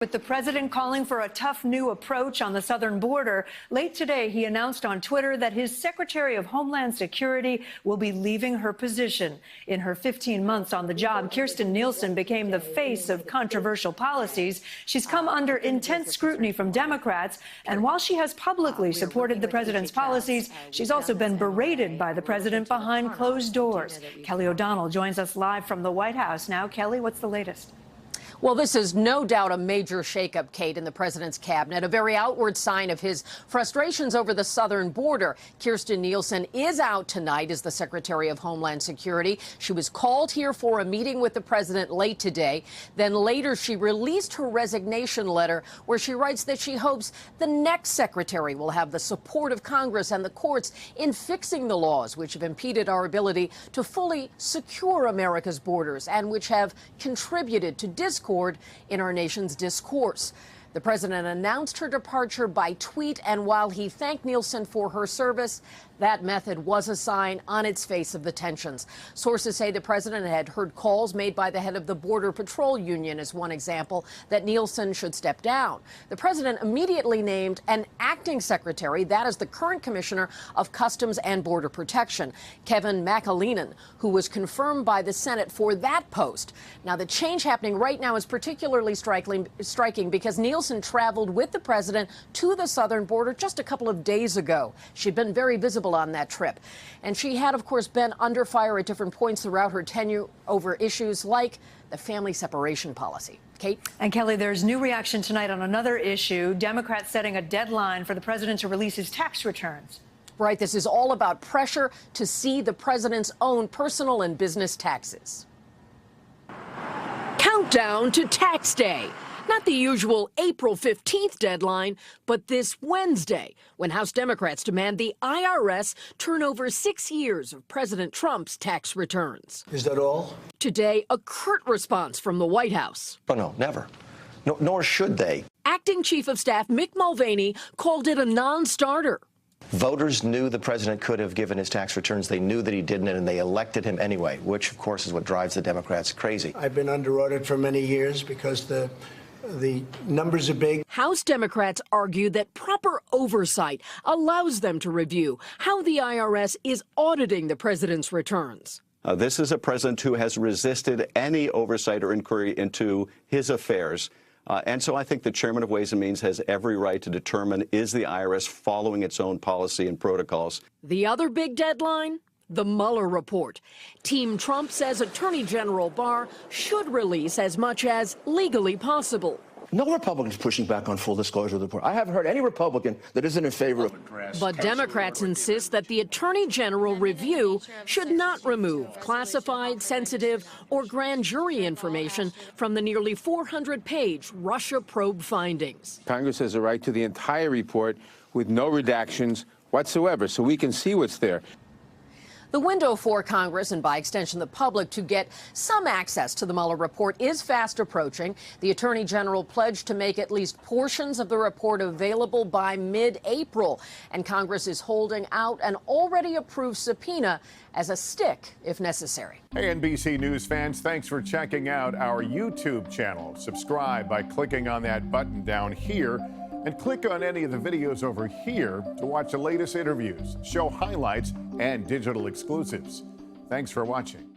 With the president calling for a tough new approach on the southern border, late today he announced on Twitter that his Secretary of Homeland Security will be leaving her position. In her 15 months on the job, Kirstjen Nielsen became the face of controversial policies. She's come under intense scrutiny from Democrats, and while she has publicly supported the president's policies, she's also been berated by the president behind closed doors. Kelly O'Donnell joins us live from the White House. Now, Kelly, what's the latest? Well, this is no doubt a major shakeup, Kate, in the president's cabinet, a very outward sign of his frustrations over the southern border. Kirstjen Nielsen is out tonight as the Secretary of Homeland Security. She was called here for a meeting with the president late today. Then later she released her resignation letter where she writes that she hopes the next secretary will have the support of Congress and the courts in fixing the laws which have impeded our ability to fully secure America's borders and which have contributed to discord in our nation's discourse. The president announced her departure by tweet, and while he thanked Nielsen for her service, that method was a sign on its face of the tensions. Sources say the president had heard calls made by the head of the Border Patrol Union, as one example, that Nielsen should step down. The president immediately named an acting secretary, that is the current commissioner of Customs and Border Protection, Kevin McAleenan, who was confirmed by the Senate for that post. Now, the change happening right now is particularly striking because Nielsen traveled with the president to the southern border just a couple of days ago. She'd been very visible on that trip. And she had, of course, been under fire at different points throughout her tenure over issues like the family separation policy. Kate? And Kelly, there's new reaction tonight on another issue. Democrats setting a deadline for the president to release his tax returns. Right. This is all about pressure to see the president's own personal and business taxes. Countdown to tax day. Not the usual April 15th deadline, but this Wednesday, when House Democrats demand the IRS turn over 6 years of President Trump's tax returns. Is that all? Today, a curt response from the White House. Oh, no, never. No, nor should they. Acting Chief of Staff Mick Mulvaney called it a non-starter. Voters knew the president could have given his tax returns. They knew that he didn't, and they elected him anyway, which, of course, is what drives the Democrats crazy. I've been under audit for many years because the numbers are big. House Democrats argue that proper oversight allows them to review how the IRS is auditing the president's returns. This is a president who has resisted any oversight or inquiry into his affairs. And so I think the chairman of Ways and Means has every right to determine, is the IRS following its own policy and protocols? The other big deadline? The Mueller report. Team Trump says Attorney General Barr should release as much as legally possible. No Republicans pushing back on full disclosure of the report. I haven't heard any Republican that isn't in favor of it. But Democrats insist that the Attorney General review should not remove classified, sensitive, or grand jury information from the nearly 400-page Russia probe findings. Congress has a right to the entire report with no redactions whatsoever, so we can see what's there. The window for Congress, and by extension the public, to get some access to the Mueller report is fast approaching. The Attorney General pledged to make at least portions of the report available by mid-April, and Congress is holding out an already approved subpoena as a stick if necessary. Hey, NBC News fans, thanks for checking out our YouTube channel. Subscribe by clicking on that button down here, and click on any of the videos over here to watch the latest interviews, show highlights, and digital exclusives. Thanks for watching.